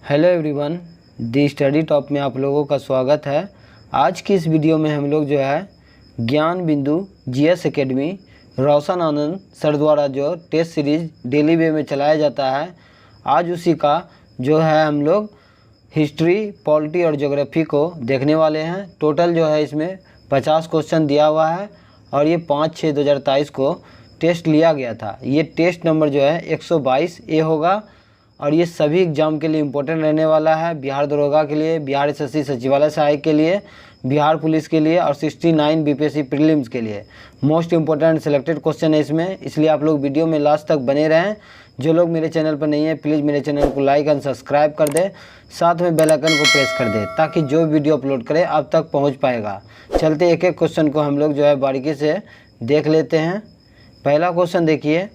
Hello everyone, दी study top में आप लोगों का स्वागत है। आज की इस वीडियो में हम लोग जो है ज्ञान बिंदु जीएस एकेडमी रोशन आनंद सर द्वारा जो टेस्ट सीरीज डेली वे में चलाया जाता है, आज उसी का जो है हम लोग हिस्ट्री, पॉलिटी और ज्योग्राफी को देखने वाले हैं। टोटल जो है इसमें 50 क्वेश्चन दिया हुआ है और ये 5/6/2023 को टेस्ट लिया गया था। ये टेस्ट नंबर जो है 122A होगा और ये सभी एग्ज़ाम के लिए इम्पोर्टेंट रहने वाला है। बिहार दरोगा के लिए, बिहार एसएससी सचिवालय सहायक के लिए, बिहार पुलिस के लिए और 69 बीपीएससी प्रीलिम्स के लिए मोस्ट इम्पोर्टेंट सिलेक्टेड क्वेश्चन है इसमें, इसलिए आप लोग वीडियो में लास्ट तक बने रहें। जो लोग मेरे चैनल पर नहीं है प्लीज़ मेरे चैनल को लाइक एंड सब्सक्राइब कर दे, साथ में बेल आइकन को प्रेस कर दे ताकि जो वीडियो अपलोड करे आप तक पहुँच पाएगा। चलते एक एक क्वेश्चन को हम लोग जो है बारीकी से देख लेते हैं। पहला क्वेश्चन देखिए,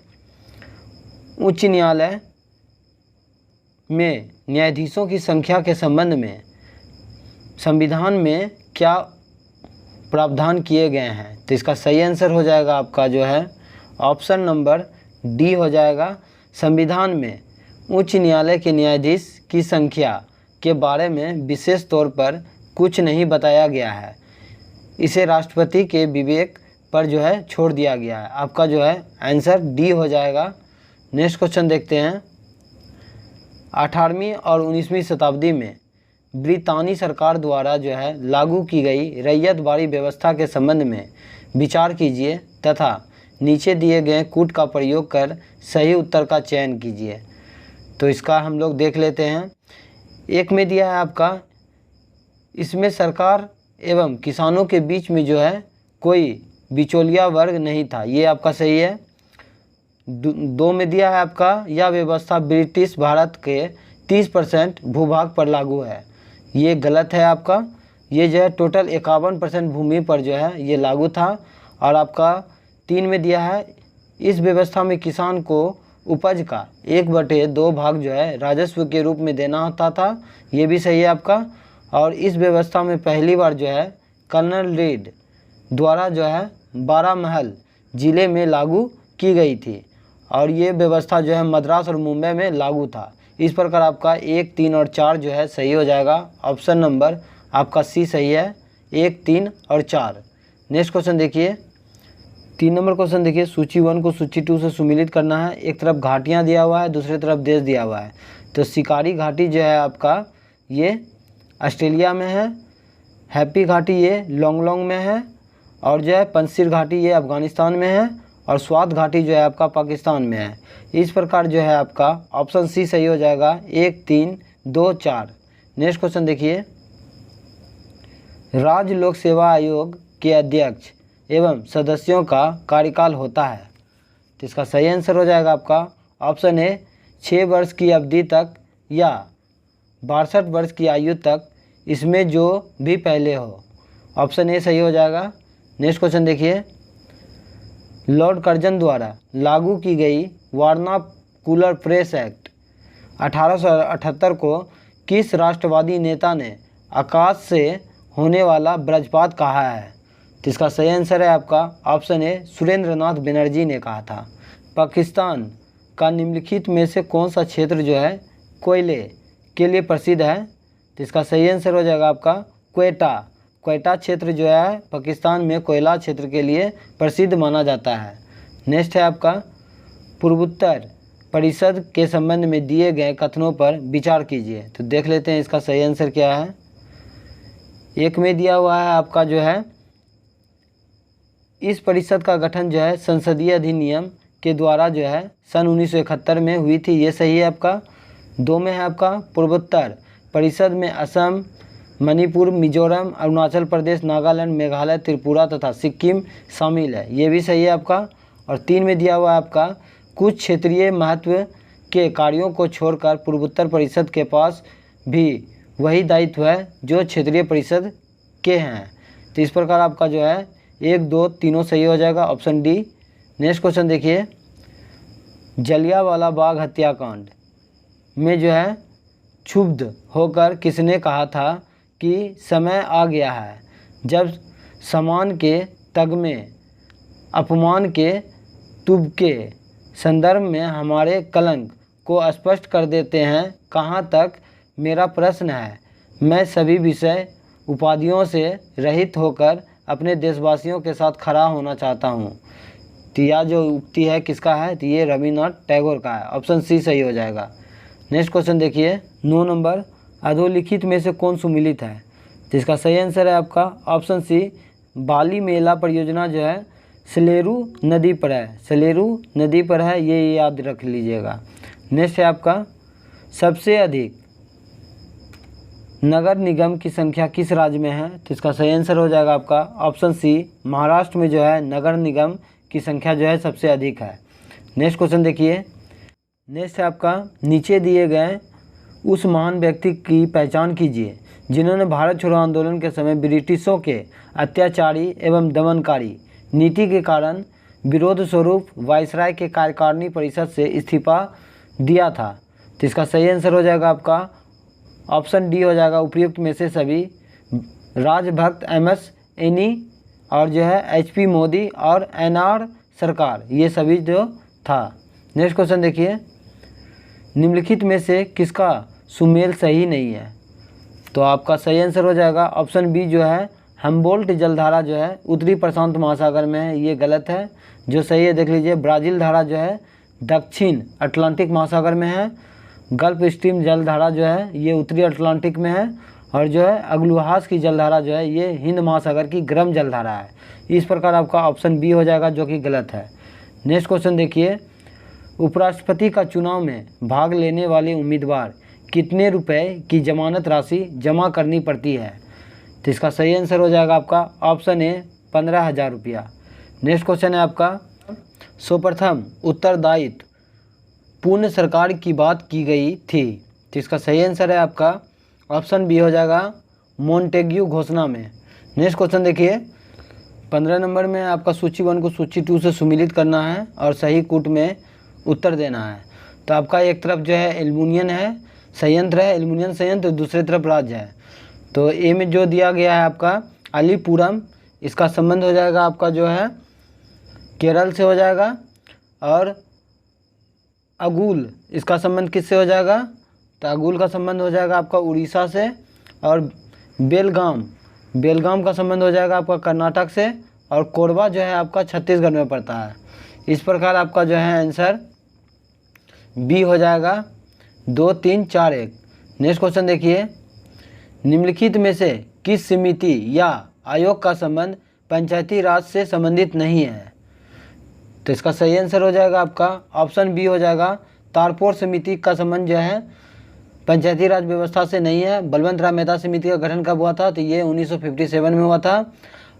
उच्च न्यायालय में न्यायाधीशों की संख्या के संबंध में संविधान में क्या प्रावधान किए गए हैं? तो इसका सही आंसर हो जाएगा आपका जो है ऑप्शन नंबर डी हो जाएगा। संविधान में उच्च न्यायालय के न्यायाधीश की संख्या के बारे में विशेष तौर पर कुछ नहीं बताया गया है, इसे राष्ट्रपति के विवेक पर जो है छोड़ दिया गया है। आपका जो है आंसर डी हो जाएगा। नेक्स्ट क्वेश्चन देखते हैं, 18वीं और 19वीं शताब्दी में ब्रितानी सरकार द्वारा जो है लागू की गई रैयतवाड़ी व्यवस्था के संबंध में विचार कीजिए तथा नीचे दिए गए कूट का प्रयोग कर सही उत्तर का चयन कीजिए। तो इसका हम लोग देख लेते हैं। एक में दिया है आपका, इसमें सरकार एवं किसानों के बीच में जो है कोई बिचौलिया वर्ग नहीं था, ये आपका सही है। 2 में दिया है आपका, यह व्यवस्था ब्रिटिश भारत के 30% भूभाग पर लागू है, ये गलत है आपका। ये जो है टोटल 51% भूमि पर जो है ये लागू था। और आपका 3 में दिया है, इस व्यवस्था में किसान को उपज का 1/2 भाग जो है राजस्व के रूप में देना होता था, ये भी सही है आपका। और इस व्यवस्था में पहली बार जो है कर्नल रीड द्वारा जो है बारामहल ज़िले में लागू की गई थी और ये व्यवस्था जो है मद्रास और मुंबई में लागू था। इस प्रकार आपका 1, 3 और 4 जो है सही हो जाएगा। ऑप्शन नंबर आपका सी सही है, 1, 3 और 4। नेक्स्ट क्वेश्चन देखिए, 3 नंबर क्वेश्चन देखिए, सूची 1 को सूची 2 से सुमिलित करना है। एक तरफ घाटियाँ दिया हुआ है, दूसरी तरफ देश दिया हुआ है। तो शिकारी घाटी जो है आपका ये ऑस्ट्रेलिया में है, हैप्पी घाटी ये लोंगलोंग में है और जो है पंजशीर घाटी ये अफगानिस्तान में है और स्वात घाटी जो है आपका पाकिस्तान में है। इस प्रकार जो है आपका ऑप्शन सी सही हो जाएगा, 1, 3, 2, 4। नेक्स्ट क्वेश्चन देखिए, राज्य लोक सेवा आयोग के अध्यक्ष एवं सदस्यों का कार्यकाल होता है। तो इसका सही आंसर हो जाएगा आपका ऑप्शन ए, 6 वर्ष की अवधि तक या 62 वर्ष की आयु तक, इसमें जो भी पहले हो। ऑप्शन ए सही हो जाएगा। नेक्स्ट क्वेश्चन देखिए, लॉर्ड कर्जन द्वारा लागू की गई वारनाकुलर प्रेस एक्ट 1878 को किस राष्ट्रवादी नेता ने आकाश से होने वाला वज्रपात कहा है? तो इसका सही आंसर है आपका ऑप्शन ए, सुरेंद्रनाथ बनर्जी ने कहा था। पाकिस्तान का निम्नलिखित में से कौन सा क्षेत्र जो है कोयले के लिए प्रसिद्ध है? तो इसका सही आंसर हो जाएगा आपका क्वेटा। क्वेटा क्षेत्र जो है पाकिस्तान में कोयला क्षेत्र के लिए प्रसिद्ध माना जाता है। नेक्स्ट है आपका, पूर्वोत्तर परिषद के संबंध में दिए गए कथनों पर विचार कीजिए। तो देख लेते हैं इसका सही आंसर क्या है। एक में दिया हुआ है आपका जो है, इस परिषद का गठन जो है संसदीय अधिनियम के द्वारा जो है सन 1971 में हुई थी, ये सही है आपका। 2 में है आपका, पूर्वोत्तर परिषद में असम, मणिपुर, मिजोरम, अरुणाचल प्रदेश, नागालैंड, मेघालय, त्रिपुरा तथा सिक्किम शामिल है, ये भी सही है आपका। और 3 में दिया हुआ है आपका, कुछ क्षेत्रीय महत्व के कार्यों को छोड़कर पूर्वोत्तर परिषद के पास भी वही दायित्व है जो क्षेत्रीय परिषद के हैं। तो इस प्रकार आपका जो है 1, 2, तीनों सही हो जाएगा, ऑप्शन डी। नेक्स्ट क्वेश्चन देखिए, जलियांवाला बाग हत्याकांड में जो है क्षुब्ध होकर किसने कहा था कि समय आ गया है जब सम्मान के तगमे अपमान के तुबके संदर्भ में हमारे कलंक को स्पष्ट कर देते हैं, कहाँ तक मेरा प्रश्न है, मैं सभी विषय उपाधियों से रहित होकर अपने देशवासियों के साथ खड़ा होना चाहता हूँ। तो यह जो उक्ति है किसका है? तो ये रविन्द्रनाथ टैगोर का है। ऑप्शन सी सही हो जाएगा। नेक्स्ट क्वेश्चन देखिए 9 नंबर, अधोलिखित में से कौन सुमिलित है? तो इसका सही आंसर है आपका ऑप्शन सी, बाली मेला परियोजना जो है सलेरू नदी पर है। सलेरू नदी पर है, ये याद रख लीजिएगा। नेक्स्ट है आपका, सबसे अधिक नगर निगम की संख्या किस राज्य में है? तो इसका सही आंसर हो जाएगा आपका ऑप्शन सी, महाराष्ट्र में जो है नगर निगम की संख्या जो है सबसे अधिक है। नेक्स्ट क्वेश्चन देखिए। नेक्स्ट है आपका, नीचे दिए गए उस महान व्यक्ति की पहचान कीजिए जिन्होंने भारत छोड़ो आंदोलन के समय ब्रिटिशों के अत्याचारी एवं दमनकारी नीति के कारण विरोध स्वरूप वायसराय के कार्यकारिणी परिषद से इस्तीफा दिया था। तो इसका सही आंसर हो जाएगा आपका ऑप्शन डी हो जाएगा, उपयुक्त में से सभी। राजभक्त, एमएस एनी और जो है एचपी मोदी और एनआर सरकार, ये सभी जो था। नेक्स्ट क्वेश्चन देखिए, निम्नलिखित में से किसका सुमेल सही नहीं है? तो आपका सही आंसर हो जाएगा ऑप्शन बी जो है, हम्बोल्ट जलधारा जो है उत्तरी प्रशांत महासागर में है, ये गलत है। जो सही है देख लीजिए, ब्राज़ील धारा जो है दक्षिण अटलांटिक महासागर में है। गल्फ स्ट्रीम जलधारा जो है ये उत्तरी अटलांटिक में है। और जो है अग्लुहास की जलधारा जो है ये हिंद महासागर की गर्म जलधारा है। इस प्रकार आपका ऑप्शन बी हो जाएगा, जो कि गलत है। नेक्स्ट क्वेश्चन देखिए, उपराष्ट्रपति का चुनाव में भाग लेने वाले उम्मीदवार कितने रुपए की जमानत राशि जमा करनी पड़ती है? तो इसका सही आंसर हो जाएगा आपका ऑप्शन ए, 15,000 रुपया। नेक्स्ट क्वेश्चन है आपका, सर्वप्रथम उत्तरदायित्व पूर्ण सरकार की बात की गई थी। तो इसका सही आंसर है आपका ऑप्शन बी हो जाएगा, मोंटेग्यू घोषणा में। नेक्स्ट क्वेश्चन देखिए 15 नंबर में आपका सूची 1 को सूची 2 से सुमिलित करना है और सही कूट में उत्तर देना है। तो आपका एक तरफ जो है एल्युमिनियम है, संयंत्र है, एल्युमिनियम संयंत्र, दूसरी तरफ राज्य है। तो ए में जो दिया गया है आपका अलीपुरम, इसका संबंध हो जाएगा आपका जो है केरल से हो जाएगा। और अगुल, इसका संबंध किससे हो जाएगा? तो अगुल का संबंध हो जाएगा आपका उड़ीसा से। और बेलगाम का संबंध हो जाएगा आपका कर्नाटक से। और कोरबा जो है आपका छत्तीसगढ़ में पड़ता है। इस प्रकार आपका जो है आंसर बी हो जाएगा, 2, 3, 4, 1। नेक्स्ट क्वेश्चन देखिए, निम्नलिखित में से किस समिति या आयोग का संबंध पंचायती राज से संबंधित नहीं है? तो इसका सही आंसर हो जाएगा आपका ऑप्शन बी हो जाएगा, तारपोर समिति का संबंध जो है पंचायती राज व्यवस्था से नहीं है। बलवंत राय मेहता समिति का गठन कब हुआ था? तो ये 1957 में हुआ था।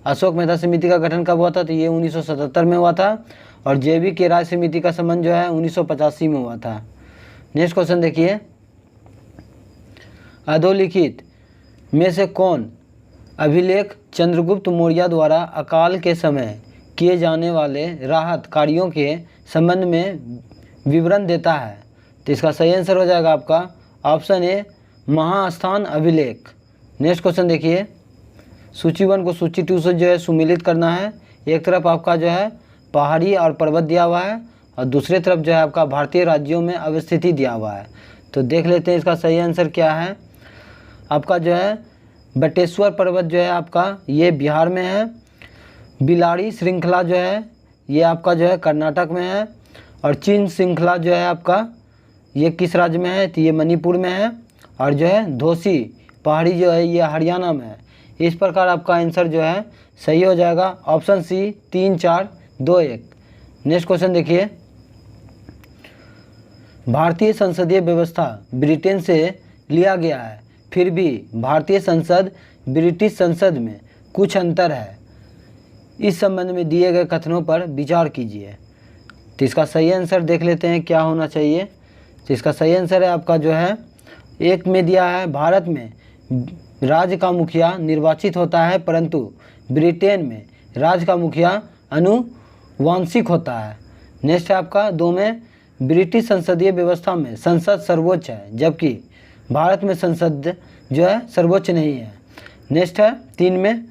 अशोक मेहता समिति का गठन कब हुआ था? तो ये 1977 में हुआ था। और जेबी के राय समिति का संबंध जो है 1985 में हुआ था। नेक्स्ट क्वेश्चन देखिए, अधोलिखित में से कौन अभिलेख चंद्रगुप्त मौर्य द्वारा अकाल के समय किए जाने वाले राहत कार्यों के संबंध में विवरण देता है? तो इसका सही आंसर हो जाएगा आपका ऑप्शन ए, महास्थान अभिलेख। नेक्स्ट क्वेश्चन देखिए, सूची 1 को सूची 2 से जो है सुमिलित करना है। एक तरफ आपका जो है पहाड़ी और पर्वत दिया हुआ है और दूसरी तरफ जो है आपका भारतीय राज्यों में अवस्थिति दिया हुआ है। तो देख लेते हैं इसका सही आंसर क्या है। आपका जो है बटेश्वर पर्वत जो है आपका ये बिहार में है। बिलाड़ी श्रृंखला जो है ये आपका जो है कर्नाटक में है। और चीन श्रृंखला जो है आपका ये किस राज्य में है? तो ये मणिपुर में है। और जो है धोसी पहाड़ी जो है ये हरियाणा में है। इस प्रकार आपका आंसर जो है सही हो जाएगा ऑप्शन सी, 3, 4, 2, 1। नेक्स्ट क्वेश्चन देखिए, भारतीय संसदीय व्यवस्था ब्रिटेन से लिया गया है, फिर भी भारतीय संसद ब्रिटिश संसद में कुछ अंतर है। इस संबंध में दिए गए कथनों पर विचार कीजिए। तो इसका सही आंसर देख लेते हैं क्या होना चाहिए। तो इसका सही आंसर है आपका जो है 1 में दिया है, भारत में राज्य का मुखिया निर्वाचित होता है परंतु ब्रिटेन में राज्य का मुखिया आनुवांशिक होता है। नेक्स्ट है आपका 2 में, ब्रिटिश संसदीय व्यवस्था में संसद सर्वोच्च है जबकि भारत में संसद जो है सर्वोच्च नहीं है। नेक्स्ट है 3 में,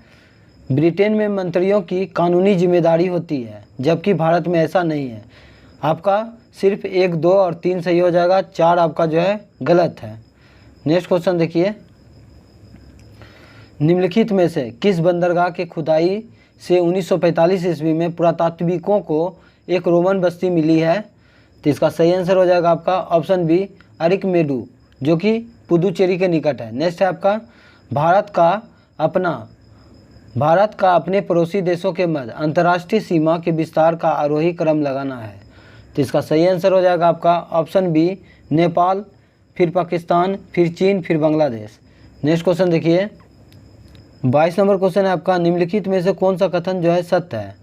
ब्रिटेन में मंत्रियों की कानूनी जिम्मेदारी होती है जबकि भारत में ऐसा नहीं है। आपका सिर्फ 1, 2 और 3 सही हो जाएगा, 4 आपका जो है गलत है। नेक्स्ट क्वेश्चन देखिए, निम्नलिखित में से किस बंदरगाह के खुदाई से 1945 ईस्वी में पुरातात्विकों को एक रोमन बस्ती मिली है? तो इसका सही आंसर हो जाएगा आपका ऑप्शन बी, अरिकमेडू, जो कि पुदुचेरी के निकट है। नेक्स्ट है आपका, भारत का अपने पड़ोसी देशों के मध्य अंतर्राष्ट्रीय सीमा के विस्तार का आरोही क्रम लगाना है। तो इसका सही आंसर हो जाएगा आपका ऑप्शन बी, नेपाल, फिर पाकिस्तान, फिर चीन, फिर बांग्लादेश। नेक्स्ट क्वेश्चन देखिए, 22 नंबर क्वेश्चन है आपका, निम्नलिखित में से कौन सा कथन जो है सत्य है?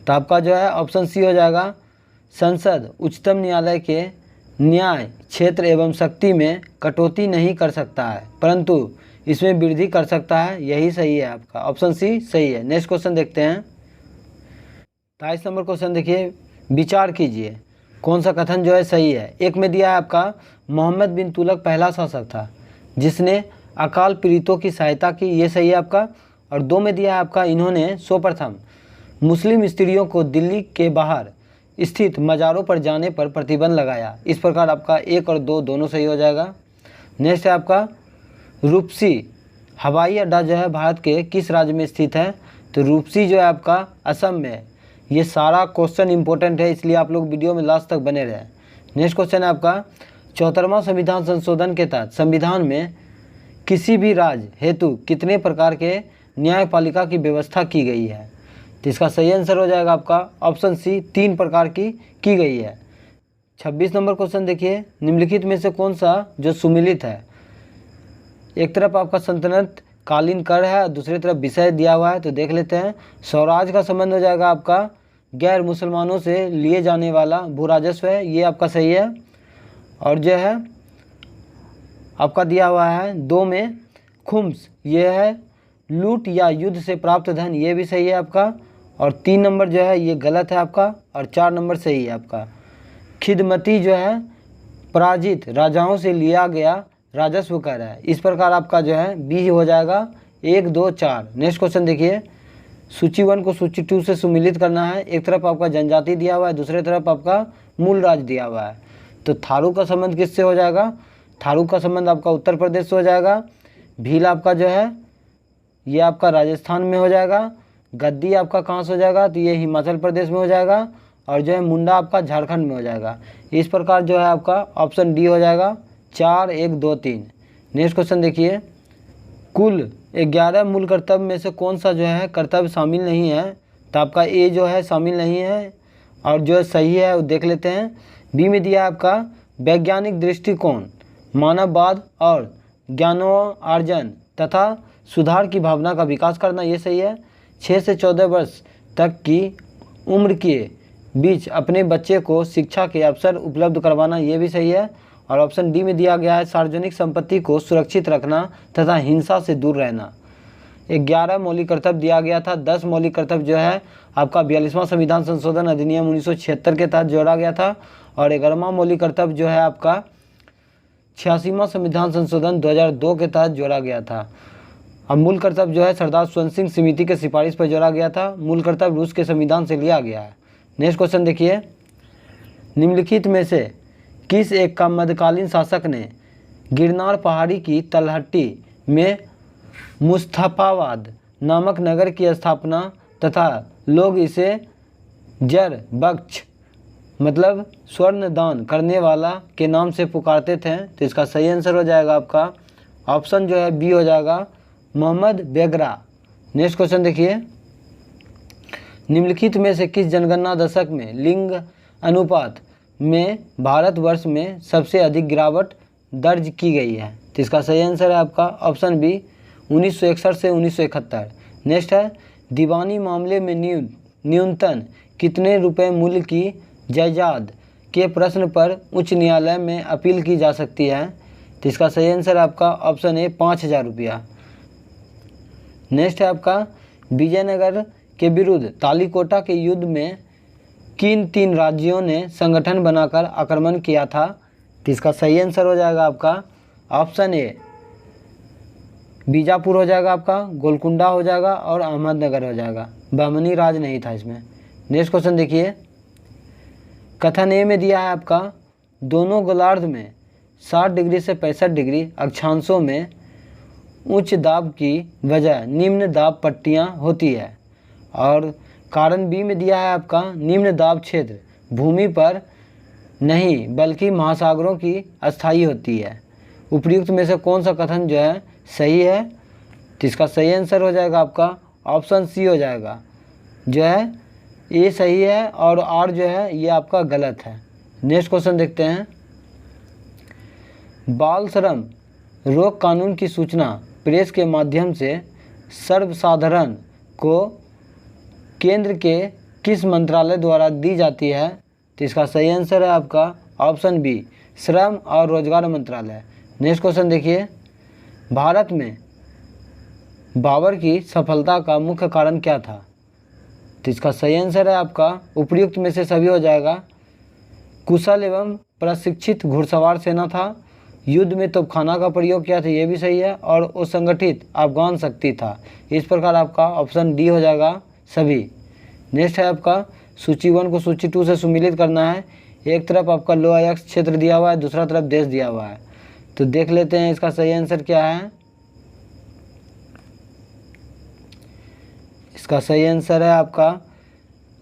तो आपका जो है ऑप्शन सी हो जाएगा, संसद उच्चतम न्यायालय के न्याय क्षेत्र एवं शक्ति में कटौती नहीं कर सकता है, परंतु इसमें वृद्धि कर सकता है। यही सही है आपका, ऑप्शन सी सही है। नेक्स्ट क्वेश्चन देखते हैं, 23 नंबर क्वेश्चन देखिए, विचार कीजिए कौन सा कथन जो है सही है। एक में दिया है आपका, मोहम्मद बिन तुगलक पहला शासक था जिसने अकाल पीड़ितों की सहायता की, ये सही है आपका। और 2 में दिया है आपका, इन्होंने सर्वप्रथम मुस्लिम स्त्रियों को दिल्ली के बाहर स्थित मज़ारों पर जाने पर प्रतिबंध लगाया। इस प्रकार आपका 1 और 2 दोनों सही हो जाएगा। नेक्स्ट है आपका, रूपसी हवाई अड्डा जो है भारत के किस राज्य में स्थित है? तो रूपसी जो है आपका असम में है। ये सारा क्वेश्चन इंपॉर्टेंट है, इसलिए आप लोग वीडियो में लास्ट तक बने रहें। नेक्स्ट क्वेश्चन है आपका, 74वां संविधान संशोधन के तहत संविधान में किसी भी राज्य हेतु कितने प्रकार के न्यायपालिका की व्यवस्था की गई है? तो इसका सही आंसर हो जाएगा आपका ऑप्शन सी, 3 प्रकार की गई है। 26 नंबर क्वेश्चन देखिए, निम्नलिखित में से कौन सा जो सुमिलित है? एक तरफ आपका सल्तनत कालीन कर है, दूसरी तरफ विषय दिया हुआ है, तो देख लेते हैं। स्वराज का संबंध हो जाएगा आपका गैर मुसलमानों से लिए जाने वाला भू राजस्व है, ये आपका सही है। और जो है आपका दिया हुआ है 2 में खुम्स, ये है लूट या युद्ध से प्राप्त धन, ये भी सही है आपका। और 3 नंबर जो है ये गलत है आपका, और 4 नंबर सही है आपका। खिदमती जो है पराजित राजाओं से लिया गया राजस्व कर है। इस प्रकार आपका जो है बी हो जाएगा 1, 2, 4। नेक्स्ट क्वेश्चन देखिए, सूची 1 को सूची 2 से सुमिलित करना है। एक तरफ आपका जनजाति दिया हुआ है, दूसरे तरफ आपका मूल राज्य दिया हुआ है। तो थारू का संबंध किससे हो जाएगा? थारू का संबंध आपका उत्तर प्रदेश से हो जाएगा। भील आपका जो है ये आपका राजस्थान में हो जाएगा। गद्दी आपका कहाँ से हो जाएगा? तो ये हिमाचल प्रदेश में हो जाएगा। और जो है मुंडा आपका झारखंड में हो जाएगा। इस प्रकार जो है आपका ऑप्शन डी हो जाएगा 4, 1, 2, 3। नेक्स्ट क्वेश्चन देखिए, कुल 11 मूल कर्तव्य में से कौन सा जो है कर्तव्य शामिल नहीं है? तो आपका ए जो है शामिल नहीं है, और जो सही है वो देख लेते हैं। बी में दिया आपका वैज्ञानिक दृष्टिकोण, मानववाद और ज्ञानोपार्जन तथा सुधार की भावना का विकास करना, ये सही है। 6 से 14 वर्ष तक की उम्र के बीच अपने बच्चे को शिक्षा के अवसर उपलब्ध करवाना, ये भी सही है। और ऑप्शन डी में दिया गया है सार्वजनिक संपत्ति को सुरक्षित रखना तथा हिंसा से दूर रहना। 11 मौलिक कर्तव्य दिया गया था। 10 मौलिक कर्तव्य जो है आपका 42वां संविधान संशोधन अधिनियम 1976 के तहत जोड़ा गया था। और 11वां मौलिक कर्तव्य जो है आपका 86वां संविधान संशोधन 2002 के तहत जोड़ा गया था। अब मूल कर्तव्य जो है सरदार स्वतंत्र सिंह समिति के सिफारिश पर जोड़ा गया था। मूल कर्तव्य रूस के संविधान से लिया गया है। नेक्स्ट क्वेश्चन देखिए, निम्नलिखित में से किस एक का मध्यकालीन शासक ने गिरनार पहाड़ी की तलहटी में मुस्तफाबाद नामक नगर की स्थापना तथा लोग इसे जर बख्श मतलब स्वर्ण दान करने वाला के नाम से पुकारते थे? तो इसका सही आंसर हो जाएगा आपका ऑप्शन जो है बी हो जाएगा मोहम्मद बेगरा। नेक्स्ट क्वेश्चन देखिए, निम्नलिखित में से किस जनगणना दशक में लिंग अनुपात में भारतवर्ष में सबसे अधिक गिरावट दर्ज की गई है? तो इसका सही आंसर है आपका ऑप्शन बी 1961 से 1971। नेक्स्ट है, दीवानी मामले में न्यूनतम कितने रुपए मूल्य की जायदाद के प्रश्न पर उच्च न्यायालय में अपील की जा सकती है? तो इसका सही आंसर है आपका ऑप्शन ए 5000 रुपया। नेक्स्ट है आपका, विजयनगर के विरुद्ध तालीकोटा के युद्ध में किन 3 राज्यों ने संगठन बनाकर आक्रमण किया था? तो इसका सही आंसर हो जाएगा आपका ऑप्शन ए बीजापुर हो जाएगा, आपका गोलकुंडा हो जाएगा और अहमदनगर हो जाएगा। बहमनी राज नहीं था इसमें। नेक्स्ट क्वेश्चन देखिए, कथन ए में दिया है आपका दोनों गोलार्ध में 60 डिग्री से 65 डिग्री अक्षांशों में उच्च दाब की वजह निम्न दाब पट्टियाँ होती है। और कारण बी में दिया है आपका निम्न दाब क्षेत्र भूमि पर नहीं बल्कि महासागरों की अस्थायी होती है। उपयुक्त में से कौन सा कथन जो है सही है? तो इसका सही आंसर हो जाएगा आपका ऑप्शन सी हो जाएगा, जो है ए सही है और आर जो है ये आपका गलत है। नेक्स्ट क्वेश्चन देखते हैं। बाल श्रम रोक कानून की सूचना प्रेस के माध्यम से सर्वसाधारण को केंद्र के किस मंत्रालय द्वारा दी जाती है? तो इसका सही आंसर है आपका ऑप्शन बी श्रम और रोजगार मंत्रालय। नेक्स्ट क्वेश्चन देखिए। भारत में बाबर की सफलता का मुख्य कारण क्या था? तो इसका सही आंसर है आपका उपयुक्त में से सभी हो जाएगा। कुशल एवं प्रशिक्षित घुड़सवार सेना था, युद्ध में तोपखाना का प्रयोग किया था, ये भी सही है, और असंगठित अफगान शक्ति था। इस प्रकार आपका ऑप्शन डी हो जाएगा सभी। नेक्स्ट है आपका सूची 1 को सूची 2 से सुमिलित करना है। एक तरफ आपका लो अयस्क क्षेत्र दिया हुआ है, दूसरा तरफ देश दिया हुआ है, तो देख लेते हैं इसका सही आंसर क्या है। इसका सही आंसर है आपका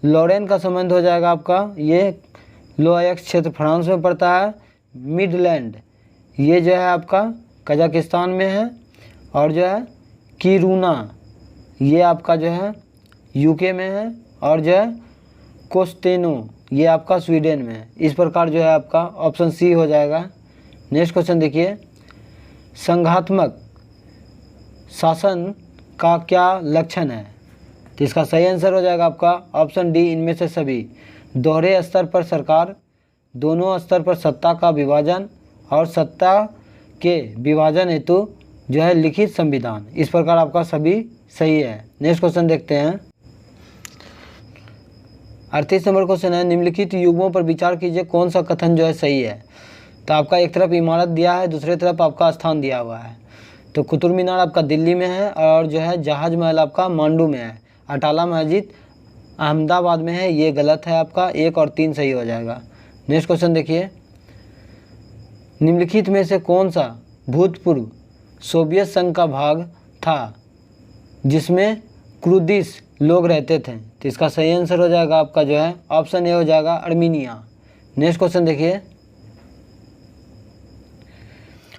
लॉरेन का संबंध हो जाएगा आपका। ये लो अयस्क क्षेत्र फ्रांस में पड़ता है। मिडलैंड ये जो है आपका कजाकिस्तान में है, और जो है किरूना ये आपका जो है यूके में है, और जो है कोस्टेनो ये आपका स्वीडन में है। इस प्रकार जो है आपका ऑप्शन सी हो जाएगा। नेक्स्ट क्वेश्चन देखिए। संघात्मक शासन का क्या लक्षण है? तो इसका सही आंसर हो जाएगा आपका ऑप्शन डी इनमें से सभी। दोहरे स्तर पर सरकार, दोनों स्तर पर सत्ता का विभाजन, और सत्ता के विभाजन हेतु जो है लिखित संविधान। इस प्रकार आपका सभी सही है। नेक्स्ट क्वेश्चन देखते हैं। 38 नंबर क्वेश्चन है। निम्नलिखित युग्मों पर विचार कीजिए, कौन सा कथन जो है सही है? तो आपका एक तरफ इमारत दिया है, दूसरे तरफ आपका स्थान दिया हुआ है। तो कुतुब मीनार आपका दिल्ली में है, और जो है जहाज महल आपका मांडू में है। अटाला मस्जिद अहमदाबाद में है, ये गलत है आपका। 1 और 3 सही हो जाएगा। नेक्स्ट क्वेश्चन देखिए। निम्नलिखित में से कौन सा भूतपूर्व सोवियत संघ का भाग था जिसमें कुर्दिश लोग रहते थे? तो इसका सही आंसर हो जाएगा आपका जो है ऑप्शन ए हो जाएगा अर्मीनिया। नेक्स्ट क्वेश्चन देखिए।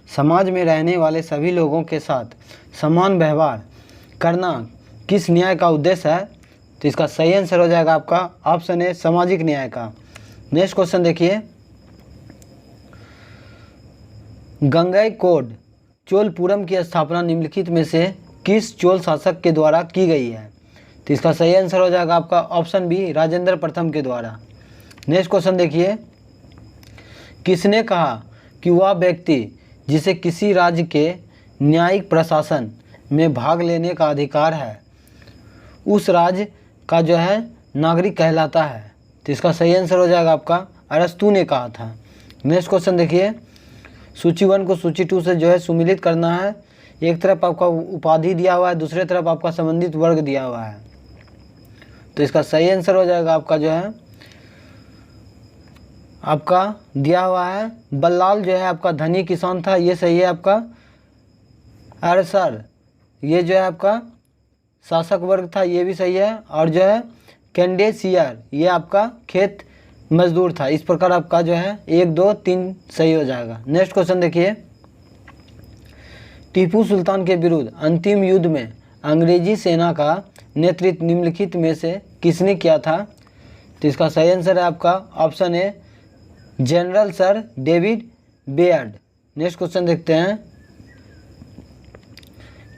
समाज में रहने वाले सभी लोगों के साथ समान व्यवहार करना किस न्याय का उद्देश्य है? तो इसका सही आंसर हो जाएगा आपका ऑप्शन ए सामाजिक न्याय का। नेक्स्ट क्वेश्चन देखिए। गंगैकोंड चोलपुरम की स्थापना निम्नलिखित में से किस चोल शासक के द्वारा की गई है? तो इसका सही आंसर हो जाएगा आपका ऑप्शन बी राजेंद्र प्रथम के द्वारा। नेक्स्ट क्वेश्चन देखिए। किसने कहा कि वह व्यक्ति जिसे किसी राज्य के न्यायिक प्रशासन में भाग लेने का अधिकार है उस राज्य का जो है नागरिक कहलाता है? तो इसका सही आंसर हो जाएगा आपका अरस्तु ने कहा था। नेक्स्ट क्वेश्चन देखिए। सूची 1 को सूची 2 से जो है सुमिलित करना है। एक तरफ आपका उपाधि दिया हुआ है, दूसरे तरफ आपका संबंधित वर्ग दिया हुआ है, तो इसका सही आंसर हो जाएगा आपका जो है आपका दिया हुआ है बल्लाल जो है आपका धनी किसान था, ये सही है आपका। अरसर ये जो है आपका शासक वर्ग था, ये भी सही है। और जो है कैंडेसियर ये आपका खेत मजदूर था। इस प्रकार आपका जो है 1, 2, 3 सही हो जाएगा। नेक्स्ट क्वेश्चन देखिए। टीपू सुल्तान के विरुद्ध अंतिम युद्ध में अंग्रेजी सेना का नेतृत्व निम्नलिखित में से किसने किया था? तो इसका सही आंसर है आपका option a general sir David Baird. Next question देखते हैं।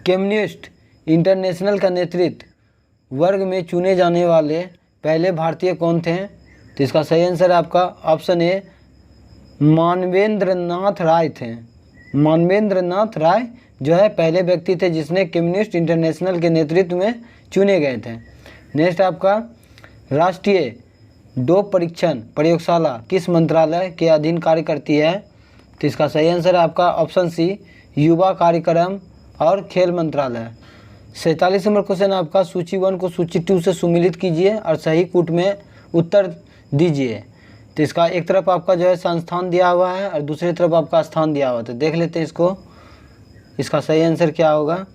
कम्युनिस्ट इंटरनेशनल का नेतृत्व वर्ग में चुने जाने वाले पहले भारतीय कौन थे? तो इसका सही आंसर है आपका ऑप्शन ए मानवेंद्रनाथ राय थे। मानवेंद्रनाथ राय जो है पहले व्यक्ति थे जिसने कम्युनिस्ट इंटरनेशनल के नेतृत्व में चुने गए थे। नेक्स्ट आपका राष्ट्रीय डोप परीक्षण प्रयोगशाला किस मंत्रालय के अधीन कार्य करती है? तो इसका सही आंसर है आपका ऑप्शन सी युवा कार्यक्रम और खेल मंत्रालय। 47 नंबर क्वेश्चन आपका सूची 1 को सूची 2 से सुमिलित कीजिए और सही कूट में उत्तर दीजिए। तो इसका एक तरफ आपका जो है संस्थान दिया हुआ है और दूसरी तरफ आपका स्थान दिया हुआ है। तो देख लेते हैं इसको, इसका सही आंसर क्या होगा।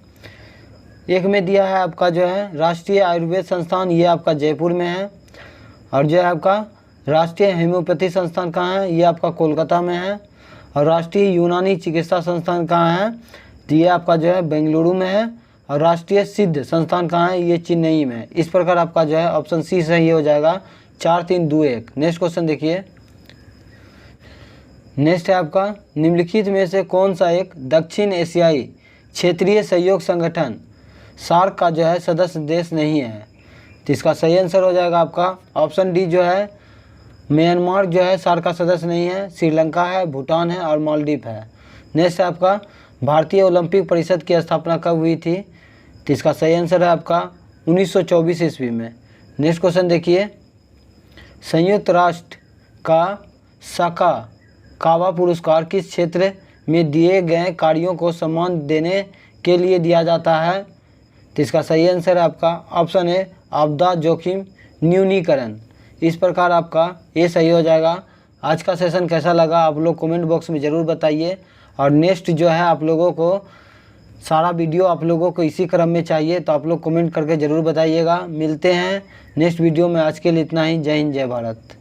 एक में दिया है आपका जो है राष्ट्रीय आयुर्वेद संस्थान, ये आपका जयपुर में है। और जो है आपका राष्ट्रीय होम्योपैथी संस्थान कहाँ है, ये आपका कोलकाता में है। और राष्ट्रीय यूनानी चिकित्सा संस्थान कहाँ है, तो ये आपका जो है बेंगलुरु में है। और राष्ट्रीय सिद्ध संस्थान कहाँ है, ये चेन्नई में है। इस प्रकार आपका जो है ऑप्शन सी सही हो जाएगा। 4 3 2 1। नेक्स्ट क्वेश्चन देखिए। नेक्स्ट है आपका निम्नलिखित में से कौन सा एक दक्षिण एशियाई क्षेत्रीय सहयोग संगठन सार्क का जो है सदस्य देश नहीं है। तो इसका सही आंसर हो जाएगा आपका ऑप्शन डी जो है म्यांमार जो है सार्क का सदस्य नहीं है, श्रीलंका है, भूटान है और मालदीव है। नेक्स्ट है आपका भारतीय ओलंपिक परिषद की स्थापना कब हुई थी। तो इसका सही आंसर है आपका 1924 ईस्वी में। नेक्स्ट क्वेश्चन देखिए। संयुक्त राष्ट्र का साका कावा पुरस्कार किस क्षेत्र में दिए गए कार्यों को सम्मान देने के लिए दिया जाता है। तो इसका सही आंसर है आपका ऑप्शन है आपदा जोखिम न्यूनीकरण। इस प्रकार आपका ये सही हो जाएगा। आज का सेशन कैसा लगा आप लोग कमेंट बॉक्स में ज़रूर बताइए। और नेक्स्ट जो है आप लोगों को सारा वीडियो आप लोगों को इसी क्रम में चाहिए तो आप लोग कमेंट करके ज़रूर बताइएगा। मिलते हैं नेक्स्ट वीडियो में। आज के लिए इतना ही। जय हिंद, जय भारत।